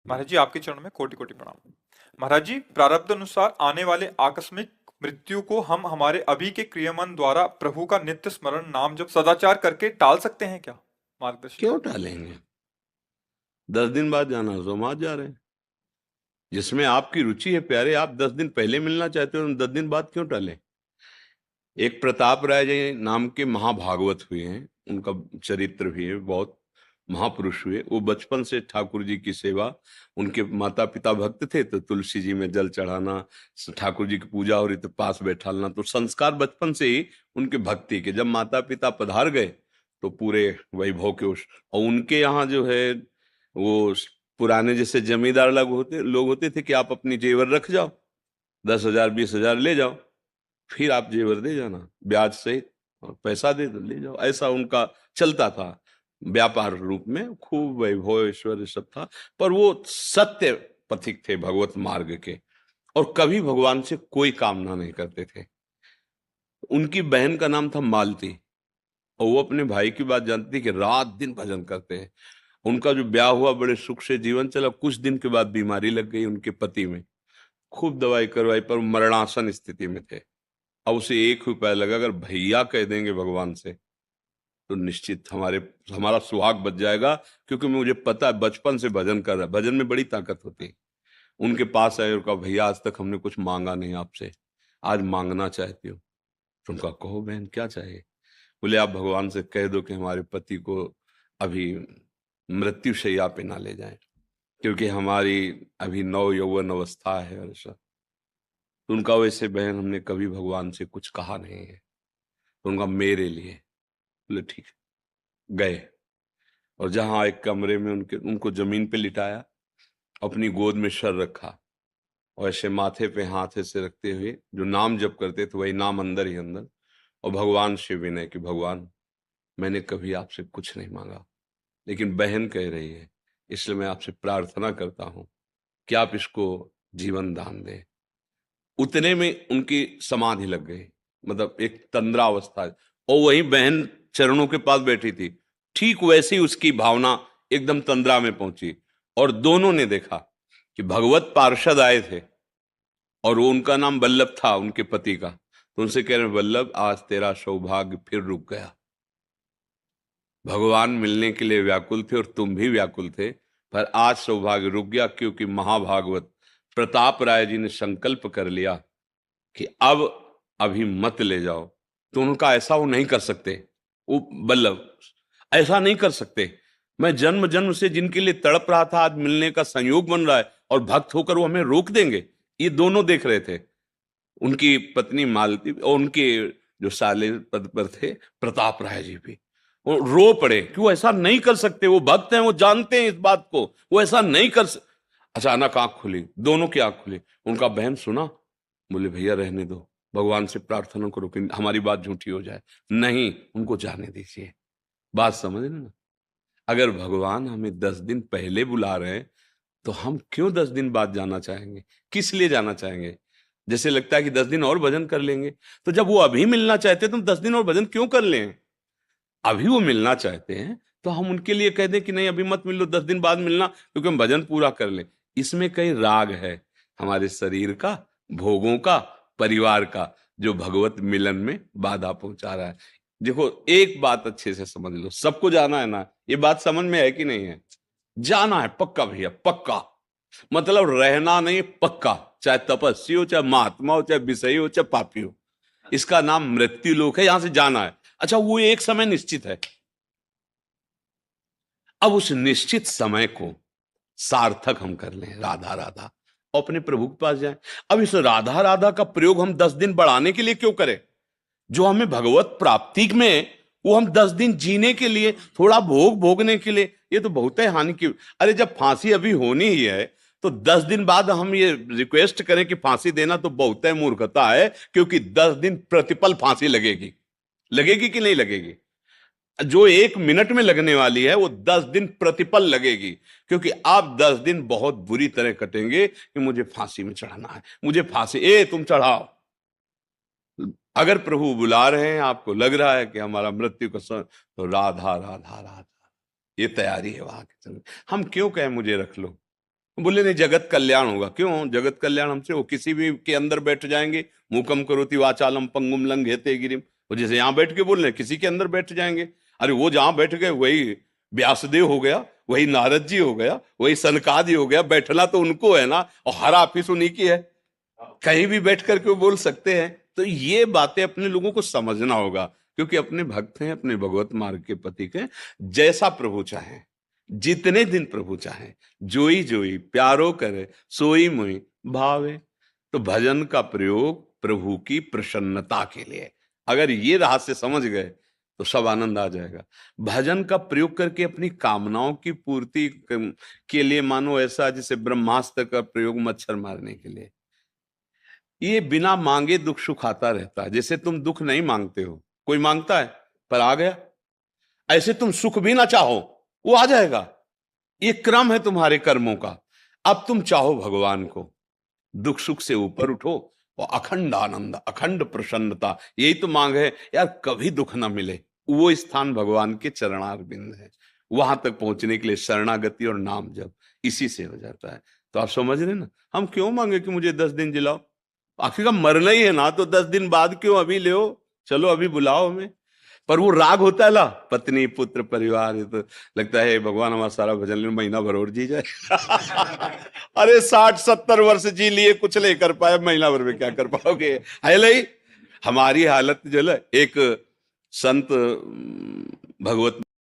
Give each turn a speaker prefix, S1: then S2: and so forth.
S1: महाराज जी, आपके चरणों में कोटि कोटि प्रणाम। महाराज जी, प्रारब्ध अनुसार आने वाले आकस्मिक मृत्यु को हम हमारे अभी के क्रियामान द्वारा प्रभु का नित्य स्मरण नाम जप सदाचार करके टाल सकते हैं क्या? मार्गदर्शन
S2: क्यों
S1: करें।
S2: टालेंगे? 10 दिन बाद जाना है तो हम आज जा रहे हैं। जिसमें आपकी रुचि है प्यारे, आप 10 दिन पहले मिलना चाहते हो, 10 दिन बाद क्यों टालें? एक प्रताप राय जी नाम के महाभागवत हुए हैं, उनका चरित्र भी है, बहुत महापुरुष हुए। वो बचपन से ठाकुर जी की सेवा, उनके माता पिता भक्त थे तो तुलसी जी में जल चढ़ाना, ठाकुर जी की पूजा हो रही तो पास बैठालना, तो संस्कार बचपन से ही उनके भक्ति के। जब माता पिता पधार गए तो पूरे वैभव के और उनके यहाँ जो है वो पुराने जैसे जमींदार लोग होते थे कि आप अपनी जेवर रख जाओ, 10,000 20,000 ले जाओ, फिर आप जेवर दे जाना ब्याज सहित, और पैसा दे दो ले जाओ। ऐसा उनका चलता था, व्यापार रूप में खूब वैभव ऐश्वर्य सब था। पर वो सत्य पथिक थे भगवत मार्ग के, और कभी भगवान से कोई कामना नहीं करते थे। उनकी बहन का नाम था मालती, और वो अपने भाई की बात जानती थी कि रात दिन भजन करते हैं। उनका जो ब्याह हुआ बड़े सुख से जीवन चला, कुछ दिन के बाद बीमारी लग गई उनके पति में, खूब दवाई करवाई पर मरणासन स्थिति में थे। अब उसे एक ही उपाय लगा, अगर भैया कह देंगे भगवान से तो निश्चित हमारा सुहाग बच जाएगा। क्योंकि मुझे पता है बचपन से भजन कर रहा है, भजन में बड़ी ताकत होती है। उनके पास आए और कहा, भैया आज तक हमने कुछ मांगा नहीं आपसे, आज मांगना चाहती हूँ। तो उनका, कहो बहन क्या चाहिए? बोले, आप भगवान से कह दो कि हमारे पति को अभी मृत्यु शैया पे ना ले जाए, क्योंकि हमारी अभी नव यौवन अवस्था है। ऐसा तो उनका, वैसे बहन हमने कभी भगवान से कुछ कहा नहीं है। तो उनका, मेरे लिए। बोले ठीक है। गए और जहां एक कमरे में उनको जमीन पे लिटाया, अपनी गोद में सर रखा, और ऐसे माथे पे हाथ ऐसे रखते हुए जो नाम जप करते थे वही नाम अंदर ही अंदर, और भगवान से विनय कि भगवान मैंने कभी आपसे कुछ नहीं मांगा, लेकिन बहन कह रही है, इसलिए मैं आपसे प्रार्थना करता हूं कि आप इसको जीवन दान दें। उतने में उनकी समाधि लग गई, मतलब एक तंद्रा अवस्था। और वही बहन चरणों के पास बैठी थी, ठीक वैसी उसकी भावना एकदम तंद्रा में पहुंची। और दोनों ने देखा कि भगवत पार्षद आए थे, और वो उनका नाम वल्लभ था उनके पति का। तो उनसे कह रहे, वल्लभ आज तेरा सौभाग्य फिर रुक गया। भगवान मिलने के लिए व्याकुल थे और तुम भी व्याकुल थे, पर आज सौभाग्य रुक गया, क्योंकि महाभागवत प्रताप राय जी ने संकल्प कर लिया कि अब अभी मत ले जाओ। तो उनका ऐसा वो नहीं कर सकते, वो बल्लभ ऐसा नहीं कर सकते। मैं जन्म जन्म से जिनके लिए तड़प रहा था, आज मिलने का संयोग बन रहा है, और भक्त होकर वो हमें रोक देंगे? ये दोनों देख रहे थे, उनकी पत्नी मालती और उनके जो साले पद पर थे प्रताप राय जी भी। वो रो पड़े कि वो ऐसा नहीं कर सकते, वो भक्त हैं, वो जानते हैं इस बात को, वो ऐसा नहीं कर अचानक आंख खुली, दोनों की आंख खुली। उनका, बहन सुना? बोले, भैया रहने दो, भगवान से प्रार्थना करो कि हमारी बात झूठी हो जाए। नहीं, उनको जाने दीजिए। बात समझ रहे ना? अगर भगवान हमें 10 दिन पहले बुला रहे हैं तो हम क्यों 10 दिन बाद जाना चाहेंगे? किस लिए जाना चाहेंगे? जैसे लगता है कि 10 दिन और भजन कर लेंगे। तो जब वो अभी मिलना चाहते हैं तो हम 10 दिन और भजन क्यों कर लें? अभी वो मिलना चाहते हैं तो हम उनके लिए कह दें कि नहीं अभी मत मिल लो, 10 दिन बाद मिलना, क्योंकि हम भजन पूरा कर लें। इसमें कई राग है, हमारे शरीर का, भोगों का, परिवार का, जो भगवत मिलन में बाधा पहुंचा रहा है। देखो, एक बात अच्छे से समझ लो, सबको जाना है ना? ये बात समझ में है कि नहीं है? जाना है पक्का भैया, पक्का। मतलब रहना नहीं, पक्का। चाहे तपस्वी हो, चाहे महात्मा हो, चाहे विषयी हो, चाहे पापी हो, इसका नाम मृत्यु लोक है, यहां से जाना है। अच्छा, वो एक समय निश्चित है। अब उस निश्चित समय को सार्थक हम कर लें, राधा राधा, और अपने प्रभु के पास जाएं। अब इस राधा राधा का प्रयोग हम 10 दिन बढ़ाने के लिए क्यों करें? जो हमें भगवत प्राप्ति में, वो हम 10 दिन जीने के लिए, थोड़ा भोग भोगने के लिए, ये तो बहुत है हानि की। अरे जब फांसी अभी होनी ही है तो 10 दिन बाद हम ये रिक्वेस्ट करें कि फांसी देना, तो बहुत है मूर्खता है। क्योंकि 10 दिन प्रतिपल फांसी लगेगी। लगेगी कि नहीं लगेगी? जो 1 मिनट में लगने वाली है वो 10 दिन प्रतिपल लगेगी। क्योंकि आप 10 दिन बहुत बुरी तरह कटेंगे कि मुझे फांसी में चढ़ाना है, मुझे फांसी, तुम चढ़ाओ। अगर प्रभु बुला रहे हैं, आपको लग रहा है कि हमारा मृत्यु का समय, तो राधा राधा राधा, ये तैयारी है वहां के चलने। हम क्यों कहें मुझे रख लो? बोले नहीं, जगत कल्याण होगा। क्यों जगत कल्याण हमसे? वो किसी भी के अंदर बैठ जाएंगे, मूकम करोति वाचालम पंगुम लंघयते गिरिम, वो जैसे यहाँ बैठ के बोल रहे हैं, किसी के अंदर बैठ जाएंगे। अरे वो जहां बैठ गए वही व्यासदेव हो गया, वही नारद जी हो गया, वही सनकादि हो गया। बैठना तो उनको है ना, और हर ऑफिस उन्हीं की है, कहीं भी बैठ करके वो बोल सकते हैं। तो ये बातें अपने लोगों को समझना होगा, क्योंकि अपने भक्त हैं, अपने भगवत मार्ग के पथिक हैं। जैसा प्रभु चाहे, जितने दिन प्रभु चाहे, जोई जोई प्यारो करे, सोई मोई भावे। तो भजन का प्रयोग प्रभु की प्रसन्नता के लिए, अगर ये रहस्य समझ गए तो सब आनंद आ जाएगा। भजन का प्रयोग करके अपनी कामनाओं की पूर्ति के लिए, मानो ऐसा जैसे ब्रह्मास्त्र का प्रयोग मच्छर मारने के लिए, ये बिना मांगे दुख सुख आता रहता है। जैसे तुम दुख नहीं मांगते हो, कोई मांगता है पर आ गया, ऐसे तुम सुख भी ना चाहो वो आ जाएगा। ये क्रम है तुम्हारे कर्मों का। अब तुम चाहो भगवान को, दुख सुख से ऊपर उठो और अखंड आनंद, अखंड प्रसन्नता, यही तो मांग है यार। कभी दुख ना मिले, वो स्थान भगवान के चरणार बिंद है। वहां तक पहुंचने के लिए शरणागति और नाम जप, इसी से हो जाता है। तो आप समझ रहे ना, हम क्यों मांगे कि मुझे 10 दिन जिलाओ? आखिर का मरना ही है ना, तो 10 दिन बाद क्यों, अभी ले, चलो अभी बुलाओ हमें। पर वो राग होता है ला, पत्नी पुत्र परिवार, ये तो लगता है भगवान हमारा सारा भजन ले, महीना भर और जी जाए। अरे 60-70 वर्ष जी लिए, कुछ नहीं कर पाए, महीना भर में क्या कर पाओगे? है नहीं हमारी हालत जो है। एक संत भगवत